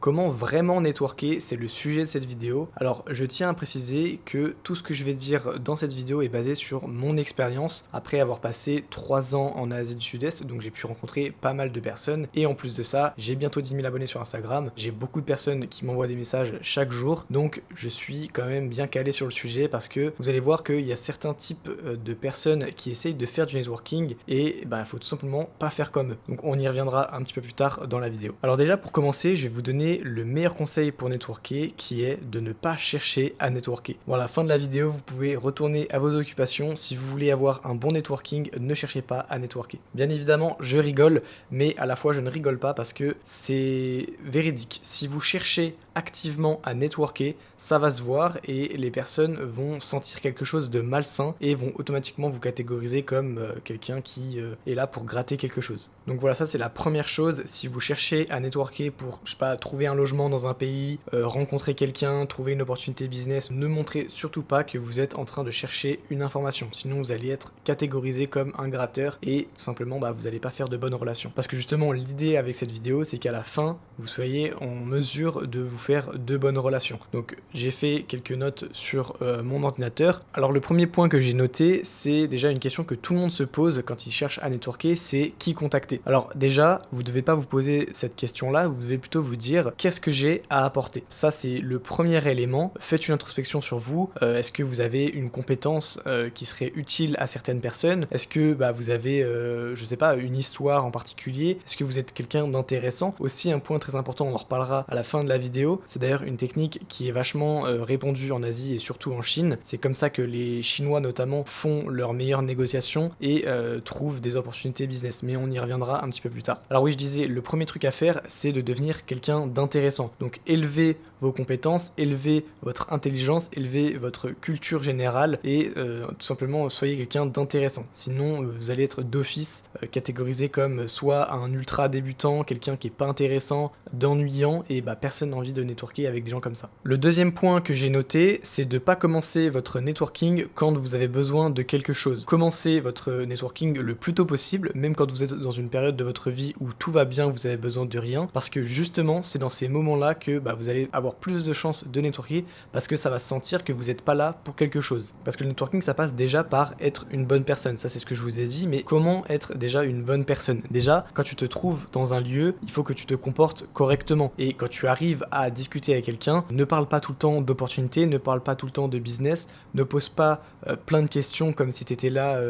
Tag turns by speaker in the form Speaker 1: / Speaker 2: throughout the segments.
Speaker 1: Comment vraiment networker, c'est le sujet de cette vidéo. Alors je tiens à préciser que tout ce que je vais dire dans cette vidéo est basé sur mon expérience après avoir passé 3 ans en Asie du Sud-Est, donc j'ai pu rencontrer pas mal de personnes et en plus de ça, j'ai bientôt 10 000 abonnés sur Instagram, j'ai beaucoup de personnes qui m'envoient des messages chaque jour, donc je suis quand même bien calé sur le sujet parce que vous allez voir qu'il y a certains types de personnes qui essayent de faire du networking et il faut tout simplement pas faire comme eux. Donc on y reviendra un petit peu plus tard dans la vidéo. Alors déjà pour commencer, je vais vous donner le meilleur conseil pour networker qui est de ne pas chercher à networker. Bon, à la fin de la vidéo, vous pouvez retourner à vos occupations. Si vous voulez avoir un bon networking, ne cherchez pas à networker. Bien évidemment, je rigole, mais à la fois je ne rigole pas parce que c'est véridique. Si vous cherchez activement à networker, ça va se voir et les personnes vont sentir quelque chose de malsain et vont automatiquement vous catégoriser comme quelqu'un qui est là pour gratter quelque chose. Donc voilà, ça c'est la première chose. Si vous cherchez à networker pour, je sais pas, trouver un logement dans un pays, rencontrer quelqu'un, trouver une opportunité business, ne montrez surtout pas que vous êtes en train de chercher une information. Sinon vous allez être catégorisé comme un gratteur et tout simplement vous n'allez pas faire de bonnes relations. Parce que justement l'idée avec cette vidéo c'est qu'à la fin vous soyez en mesure de vous faire de bonnes relations. Donc j'ai fait quelques notes sur mon ordinateur. Alors le premier point que j'ai noté, c'est déjà une question que tout le monde se pose quand il cherche à networker, c'est qui contacter. Alors déjà, vous ne devez pas vous poser cette question-là, vous devez plutôt vous dire qu'est-ce que j'ai à apporter. Ça c'est le premier élément. Faites une introspection sur vous. Est-ce que vous avez une compétence qui serait utile à certaines personnes? Est-ce que vous avez, je sais pas, une histoire en particulier? Est-ce que vous êtes quelqu'un d'intéressant? Aussi un point très important, on en reparlera à la fin de la vidéo, c'est d'ailleurs une technique qui est vachement répandue en Asie et surtout en Chine. C'est comme ça que les Chinois notamment font leurs meilleures négociations et trouvent des opportunités business, mais on y reviendra un petit peu plus tard. Alors oui, je disais, le premier truc à faire, c'est de devenir quelqu'un d'intéressant. Donc élevez vos compétences, élevez votre intelligence, élevez votre culture générale et tout simplement soyez quelqu'un d'intéressant. Sinon, vous allez être d'office catégorisé comme soit un ultra débutant, quelqu'un qui est pas intéressant, d'ennuyant et personne n'a envie de networker avec des gens comme ça. Le deuxième point que j'ai noté, c'est de pas commencer votre networking quand vous avez besoin de quelque chose. Commencez votre networking le plus tôt possible, même quand vous êtes dans une période de votre vie où tout va bien, vous avez besoin de rien, parce que justement, c'est dans ces moments-là que vous allez avoir plus de chances de networker, parce que ça va sentir que vous n'êtes pas là pour quelque chose. Parce que le networking, ça passe déjà par être une bonne personne, ça c'est ce que je vous ai dit, mais comment être déjà une bonne personne? Déjà, quand tu te trouves dans un lieu, il faut que tu te comportes correctement, et quand tu arrives à discuter avec quelqu'un, ne parle pas tout le temps d'opportunités, ne parle pas tout le temps de business, ne pose pas plein de questions comme si tu étais là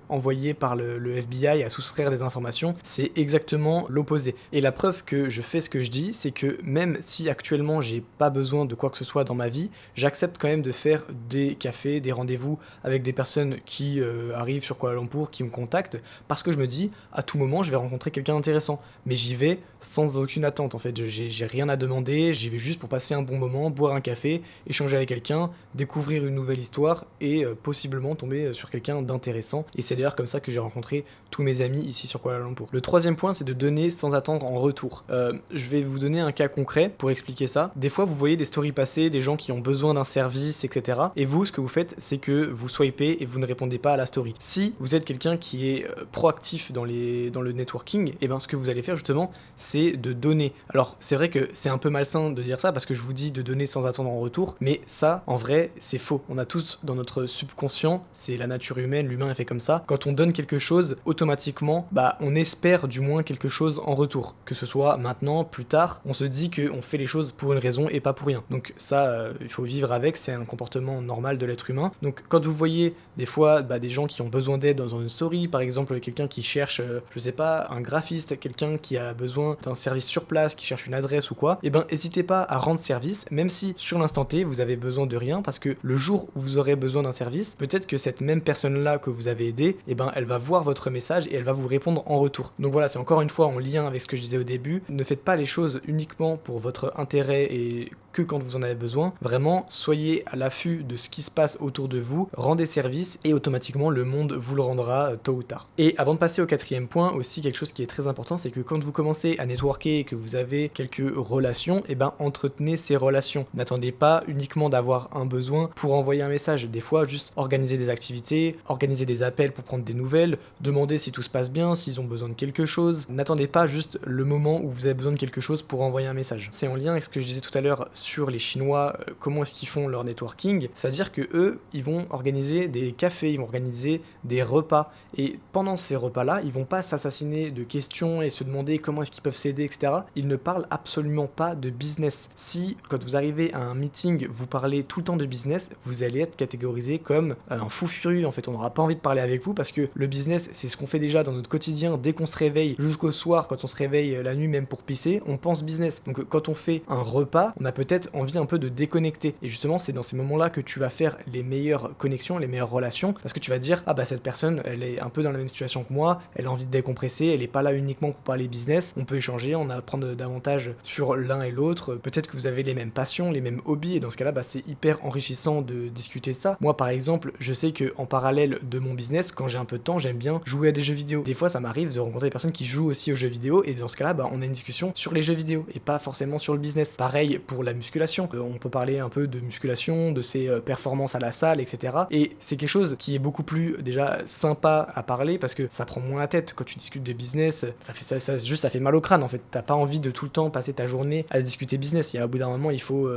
Speaker 1: envoyé par le FBI à soustraire des informations. C'est exactement l'opposé. Et la preuve que je fais ce que je dis, c'est que même si actuellement j'ai pas besoin de quoi que ce soit dans ma vie, j'accepte quand même de faire des cafés, des rendez-vous avec des personnes qui arrivent sur Kuala Lumpur, qui me contactent, parce que je me dis à tout moment je vais rencontrer quelqu'un d'intéressant. Mais j'y vais sans aucune attente en fait, j'ai rien à demander, j'y vais juste pour passer un bon moment, boire un café, échanger avec quelqu'un, découvrir une nouvelle histoire et possiblement tomber sur quelqu'un d'intéressant. Et c'est d'ailleurs comme ça que j'ai rencontré tous mes amis ici sur Kuala Lumpur. Le troisième point, c'est de donner sans attendre en retour. Je vais vous donner un cas concret pour expliquer ça. Des fois, vous voyez des stories passer, des gens qui ont besoin d'un service, etc. Et vous, ce que vous faites, c'est que vous swipez et vous ne répondez pas à la story. Si vous êtes quelqu'un qui est proactif dans le networking, et ce que vous allez faire justement, c'est de donner. Alors, c'est vrai que c'est un peu malsain de dire ça parce que je vous dis de donner sans attendre en retour, mais ça, en vrai, c'est faux. On a tous dans notre subconscient, c'est la nature humaine, l'humain est fait comme ça. Quand on donne quelque chose, automatiquement, on espère du moins quelque chose en retour. Que ce soit maintenant, plus tard, on se dit qu'on fait les choses pour une raison et pas pour rien. Donc ça, il faut vivre avec, c'est un comportement normal de l'être humain. Donc quand vous voyez des fois des gens qui ont besoin d'aide dans une story, par exemple quelqu'un qui cherche, je sais pas, un graphiste, quelqu'un qui a besoin d'un service sur place, qui cherche une adresse ou quoi, n'hésitez pas à rendre service, même si sur l'instant T, vous avez besoin de rien, parce que le jour où vous aurez besoin d'un service, peut-être que cette même personne-là que vous avez aidé, elle va voir votre message et elle va vous répondre en retour. Donc voilà, c'est encore une fois en lien avec ce que je disais au début, ne faites pas les choses uniquement pour votre intérêt et que quand vous en avez besoin. Vraiment, soyez à l'affût de ce qui se passe autour de vous, rendez service et automatiquement le monde vous le rendra tôt ou tard. Et avant de passer au quatrième point, aussi quelque chose qui est très important, c'est que quand vous commencez à networker et que vous avez quelques relations, et ben entretenez ces relations. N'attendez pas uniquement d'avoir un besoin pour envoyer un message. Des fois, juste organiser des activités, organiser des appels pour prendre des nouvelles, demander si tout se passe bien, s'ils ont besoin de quelque chose. N'attendez pas juste le moment où vous avez besoin de quelque chose pour envoyer un message. C'est en lien avec ce que je disais tout à l'heure sur les Chinois, comment est-ce qu'ils font leur networking. C'est-à-dire que eux, ils vont organiser des cafés, ils vont organiser des repas. Et pendant ces repas-là, ils vont pas s'assassiner de questions et se demander comment est-ce qu'ils peuvent s'aider, etc. Ils ne parlent absolument pas de business. Si, quand vous arrivez à un meeting, vous parlez tout le temps de business, vous allez être catégorisé comme un fou furieux. En fait, on n'aura pas envie de parler avec vous parce que le business, c'est ce qu'on fait déjà dans notre quotidien. Dès qu'on se réveille jusqu'au soir, quand on se réveille la nuit même pour pisser, on pense business. Donc quand on fait un repas, on a peut-être envie un peu de déconnecter. Et justement, c'est dans ces moments-là que tu vas faire les meilleures connexions, les meilleures relations, parce que tu vas dire, ah bah cette personne, elle est un peu dans la même situation que moi, elle a envie de décompresser, elle est pas là uniquement pour parler business, on peut échanger, on apprendre davantage sur l'un et l'autre, peut-être que vous avez les mêmes passions, les mêmes hobbies, et dans ce cas-là, bah, c'est hyper enrichissant de discuter de ça. Moi, par exemple, je sais que en parallèle de mon business, quand j'ai un peu de temps, j'aime bien jouer à des jeux vidéo. Des fois, ça m'arrive de rencontrer des personnes qui jouent aussi aux jeux vidéo, et dans ce cas-là, bah, on a une discussion sur les jeux vidéo, et pas forcément sur le business. Pareil pour la musculation, on peut parler un peu de musculation, de ses performances à la salle, etc. Et c'est quelque chose qui est beaucoup plus déjà sympa à parler parce que ça prend moins la tête. Quand tu discutes de business, ça fait mal au crâne en fait. T'as pas envie de tout le temps passer ta journée à discuter business. Et à bout d'un moment, il faut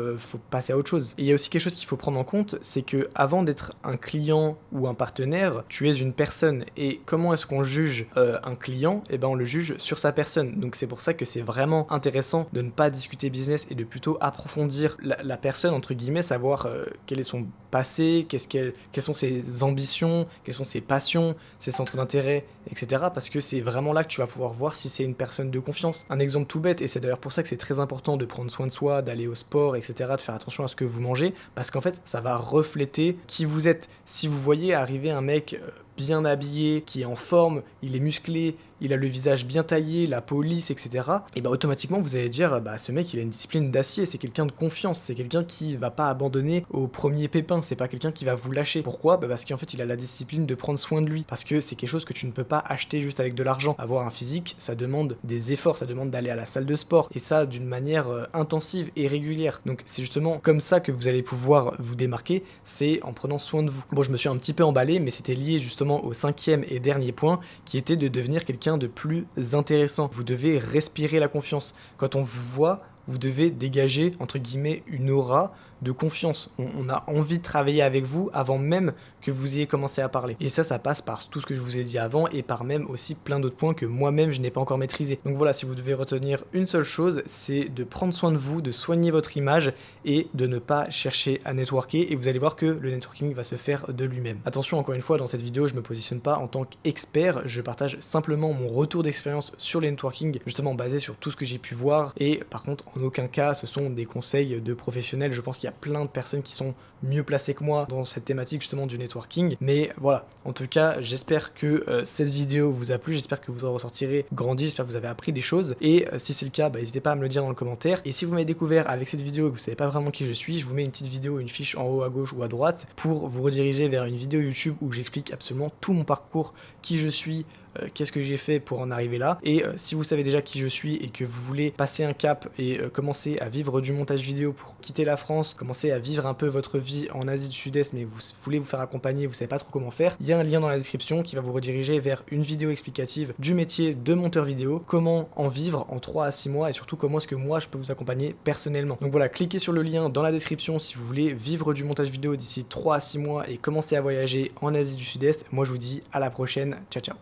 Speaker 1: passer à autre chose. Et il y a aussi quelque chose qu'il faut prendre en compte, c'est que avant d'être un client ou un partenaire, tu es une personne. Et comment est-ce qu'on juge un client? Eh ben on le juge sur sa personne. Donc c'est pour ça que c'est vraiment intéressant de ne pas discuter business et de plutôt approfondir la personne entre guillemets, savoir quel est son passé, quelles sont ses ambitions, quelles sont ses passions, ses centres d'intérêt, etc. Parce que c'est vraiment là que tu vas pouvoir voir si c'est une personne de confiance. Un exemple tout bête, et c'est d'ailleurs pour ça que c'est très important de prendre soin de soi, d'aller au sport, etc., de faire attention à ce que vous mangez, parce qu'en fait, ça va refléter qui vous êtes. Si vous voyez arriver un mec bien habillé, qui est en forme, il est musclé, il a le visage bien taillé, la police, etc. Et bah automatiquement vous allez dire, bah ce mec il a une discipline d'acier, c'est quelqu'un de confiance, c'est quelqu'un qui va pas abandonner au premier pépin, c'est pas quelqu'un qui va vous lâcher. Pourquoi? Bah parce qu'en fait il a la discipline de prendre soin de lui, parce que c'est quelque chose que tu ne peux pas acheter juste avec de l'argent. Avoir un physique, ça demande des efforts, ça demande d'aller à la salle de sport, et ça d'une manière intensive et régulière. Donc c'est justement comme ça que vous allez pouvoir vous démarquer, c'est en prenant soin de vous. Bon, je me suis un petit peu emballé, mais c'était lié justement au cinquième et dernier point, qui était de devenir quelqu'un de plus intéressant. Vous devez respirer la confiance. Quand on vous voit, vous devez dégager, entre guillemets, une aura de confiance. On a envie de travailler avec vous avant même que vous ayez commencé à parler. Et ça passe par tout ce que je vous ai dit avant et par même aussi plein d'autres points que moi-même je n'ai pas encore maîtrisé. Donc voilà, si vous devez retenir une seule chose, c'est de prendre soin de vous, de soigner votre image et de ne pas chercher à networker, et vous allez voir que le networking va se faire de lui-même. Attention, encore une fois, dans cette vidéo, je me positionne pas en tant qu'expert, je partage simplement mon retour d'expérience sur le networking, justement basé sur tout ce que j'ai pu voir, et par contre, en aucun cas, ce sont des conseils de professionnels. Je pense qu'il y a plein de personnes qui sont mieux placées que moi dans cette thématique justement du networking, mais voilà, en tout cas j'espère que cette vidéo vous a plu, j'espère que vous en ressortirez grandi, j'espère que vous avez appris des choses, et si c'est le cas, bah, n'hésitez pas à me le dire dans le commentaire. Et si vous m'avez découvert avec cette vidéo et que vous savez pas vraiment qui je suis, je vous mets une petite vidéo, une fiche en haut à gauche ou à droite pour vous rediriger vers une vidéo YouTube où j'explique absolument tout mon parcours, qui je suis, qu'est-ce que j'ai fait pour en arriver là. Et si vous savez déjà qui je suis et que vous voulez passer un cap et commencer à vivre du montage vidéo pour quitter la France, commencer à vivre un peu votre vie en Asie du Sud-Est, mais vous voulez vous faire accompagner, vous savez pas trop comment faire, il y a un lien dans la description qui va vous rediriger vers une vidéo explicative du métier de monteur vidéo, comment en vivre en 3 à 6 mois et surtout comment est-ce que moi je peux vous accompagner personnellement. Donc voilà, cliquez sur le lien dans la description si vous voulez vivre du montage vidéo d'ici 3 à 6 mois et commencer à voyager en Asie du Sud-Est. Moi je vous dis à la prochaine, ciao ciao.